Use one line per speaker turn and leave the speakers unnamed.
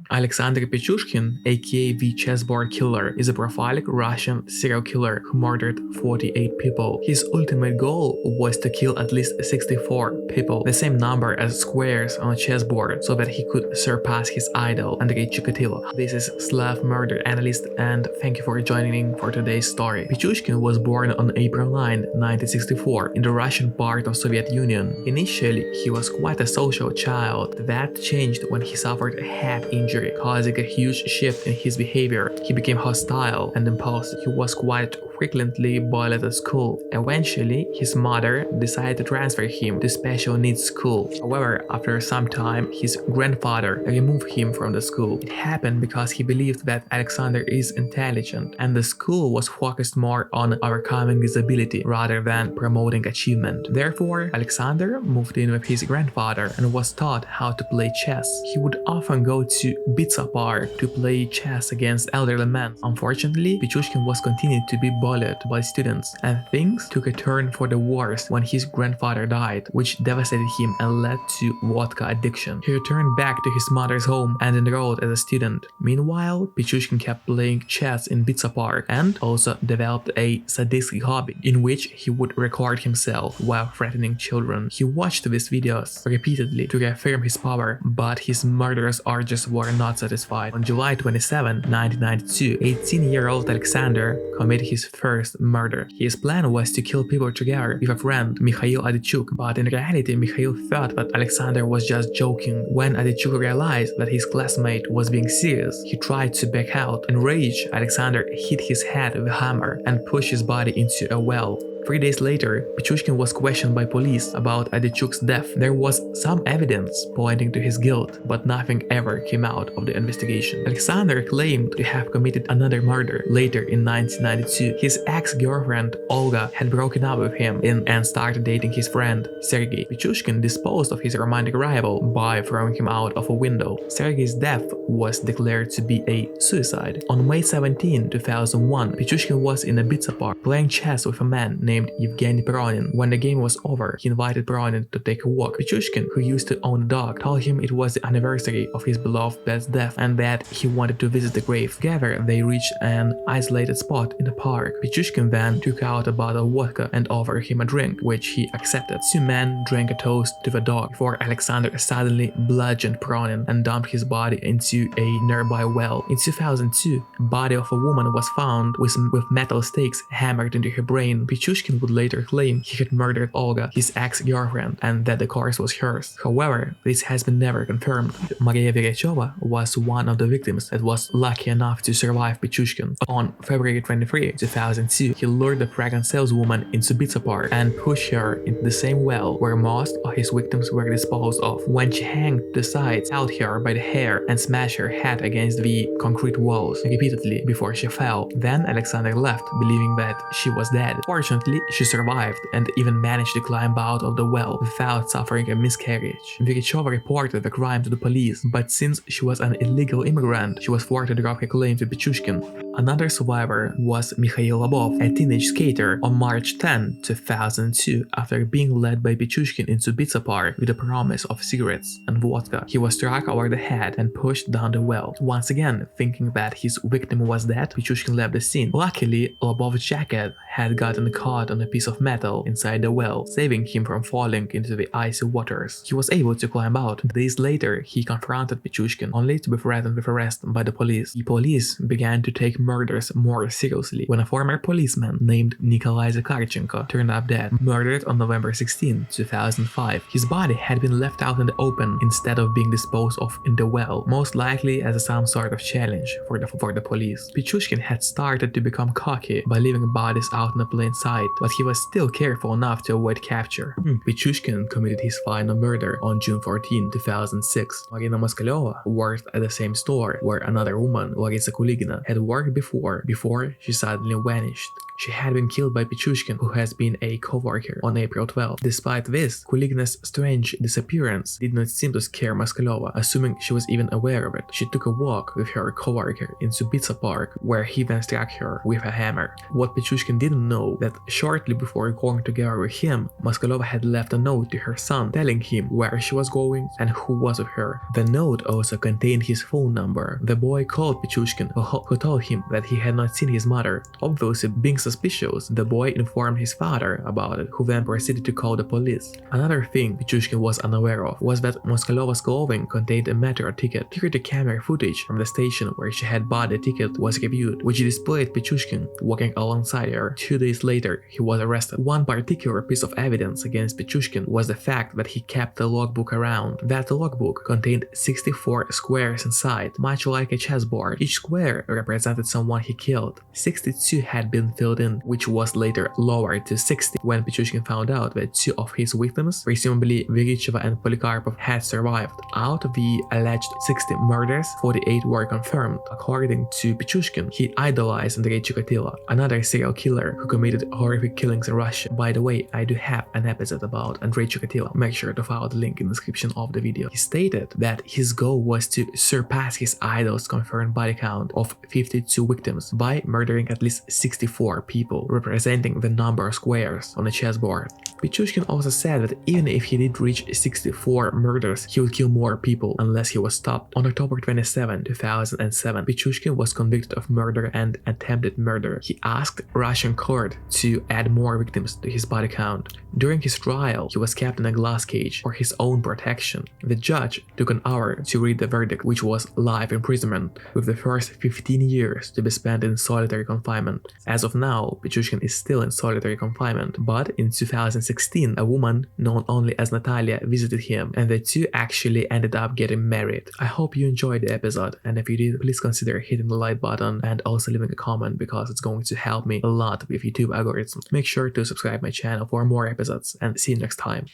Alexandr Pichushkin, aka the Chessboard Killer, is a prolific Russian serial killer who murdered 48 people. His ultimate goal was to kill at least 64 people, the same number as squares on a chessboard, so that he could surpass his idol, Andrei Chikatilo. This is Slav Murder Analyst, and thank you for joining in for today's story. Pichushkin was born on April 9, 1964, in the Russian part of Soviet Union. Initially, he was quite a social child. That changed when he suffered a head injury, causing a huge shift in his behavior. He became hostile and impulsive. He was quite frequently bullied at school. Eventually, his mother decided to transfer him to special needs school. However, after some time, his grandfather removed him from the school. It happened because he believed that Alexander is intelligent, and the school was focused more on overcoming disability rather than promoting achievement. Therefore, Alexander moved in with his grandfather and was taught how to play chess. He would often go to Bitsa Park to play chess against elderly men. Unfortunately, Pichushkin was continued to be bullied by students, and things took a turn for the worse when his grandfather died, which devastated him and led to vodka addiction. He returned back to his mother's home and enrolled as a student. Meanwhile, Pichushkin kept playing chess in Bitsa Park and also developed a sadistic hobby in which he would record himself while threatening children. He watched these videos repeatedly to reaffirm his power, but his murderous urges were not satisfied. On July 27, 1992, 18-year-old Alexander committed his first murder. His plan was to kill people together with a friend, Mikhail Adichuk, but in reality, Mikhail thought that Alexander was just joking. When Adichuk realized that his classmate was being serious, he tried to back out. Enraged, Alexander hit his head with a hammer and pushed his body into a well. 3 days later, Pichushkin was questioned by police about Adichuk's death. There was some evidence pointing to his guilt, but nothing ever came out of the investigation. Alexander claimed to have committed another murder later in 1992. His ex-girlfriend, Olga, had broken up with him and started dating his friend, Sergei. Pichushkin disposed of his romantic rival by throwing him out of a window. Sergei's death was declared to be a suicide. On May 17, 2001, Pichushkin was in a Bitsa Park playing chess with a man named Evgeny Peronin. When the game was over, he invited Peronin to take a walk. Pichushkin, who used to own a dog, told him it was the anniversary of his beloved pet's death and that he wanted to visit the grave. Together, they reached an isolated spot in the park. Pichushkin then took out a bottle of vodka and offered him a drink, which he accepted. Two men drank a toast to the dog before Alexander suddenly bludgeoned Peronin and dumped his body into a nearby well. In 2002, a body of a woman was found with metal stakes hammered into her brain. Pichushkin would later claim he had murdered Olga, his ex-girlfriend, and that the corpse was hers. However, this has been never confirmed. Maria Verechova was one of the victims that was lucky enough to survive Pichushkin. On February 23, 2002, he lured the pregnant saleswoman into Bitsa Park and pushed her into the same well where most of his victims were disposed of. When she hung to the sides, held her by the hair and smashed her head against the concrete walls repeatedly before she fell. Then Alexander left, believing that she was dead. Fortunately, she survived and even managed to climb out of the well without suffering a miscarriage. Verechova reported the crime to the police, but since she was an illegal immigrant, she was forced to drop her claim to Pichushkin. Another survivor was Mikhail Lobov, a teenage skater, on March 10, 2002, after being led by Pichushkin into Bitsa Park with the promise of cigarettes and vodka. He was struck over the head and pushed down the well. Once again, thinking that his victim was dead, Pichushkin left the scene. Luckily, Lobov's jacket had gotten caught on a piece of metal inside the well, saving him from falling into the icy waters. He was able to climb out. Days later, he confronted Pichushkin, only to be threatened with arrest by the police. The police began to take murders more seriously when a former policeman named Nikolai Zakharchenko turned up dead, murdered on November 16, 2005. His body had been left out in the open instead of being disposed of in the well, most likely as some sort of challenge for the police. Pichushkin had started to become cocky by leaving bodies out in the plain sight, but he was still careful enough to avoid capture. Pichushkin committed his final murder on June 14, 2006. Marina Moskaleova worked at the same store where another woman, Larisa Kuligina, had worked before she suddenly vanished. She had been killed by Pichushkin, who has been a co-worker, on April 12. Despite this, Kuligina's strange disappearance did not seem to scare Moskалёва, assuming she was even aware of it. She took a walk with her co-worker into Bitsa Park, where he then struck her with a hammer. What Pichushkin didn't know that shortly before going together with him, Moskалёва had left a note to her son telling him where she was going and who was with her. The note also contained his phone number. The boy called Pichushkin, who told him that he had not seen his mother. Obviously being suspicious, the boy informed his father about it, who then proceeded to call the police. Another thing Pichushkin was unaware of was that Moskалёva's clothing contained a metro ticket. Security camera footage from the station where she had bought the ticket was reviewed, which displayed Pichushkin walking alongside her. 2 days later, he was arrested. One particular piece of evidence against Pichushkin was the fact that he kept the logbook around. That logbook contained 64 squares inside, much like a chessboard. Each square represented someone he killed. 62 had been filled in, which was later lowered to 60 when Pichushkin found out that 2 of his victims, presumably Viricheva and Polikarpov, had survived. Out of the alleged 60 murders, 48 were confirmed. According to Pichushkin, he idolized Andrei Chikatilo, another serial killer who committed horrific killings in Russia. By the way, I do have an episode about Andrei Chikatilo. Make sure to follow the link in the description of the video. He stated that his goal was to surpass his idol's confirmed body count of 52 victims by murdering at least 64 people, representing the number of squares on a chessboard. Pichushkin also said that even if he did reach 64 murders, he would kill more people unless he was stopped. On October 27, 2007, Pichushkin was convicted of murder and attempted murder. He asked Russian court to add more victims to his body count. During his trial, he was kept in a glass cage for his own protection. The judge took an hour to read the verdict, which was life imprisonment, with the first 15 years to be spent in solitary confinement. As of now, Pichushkin is still in solitary confinement, but in 2016, a woman known only as Natalia visited him, and the two actually ended up getting married. I hope you enjoyed the episode, and if you did, please consider hitting the like button and also leaving a comment, because it's going to help me a lot with YouTube algorithms. Make sure to subscribe my channel for more episodes, and see you next time.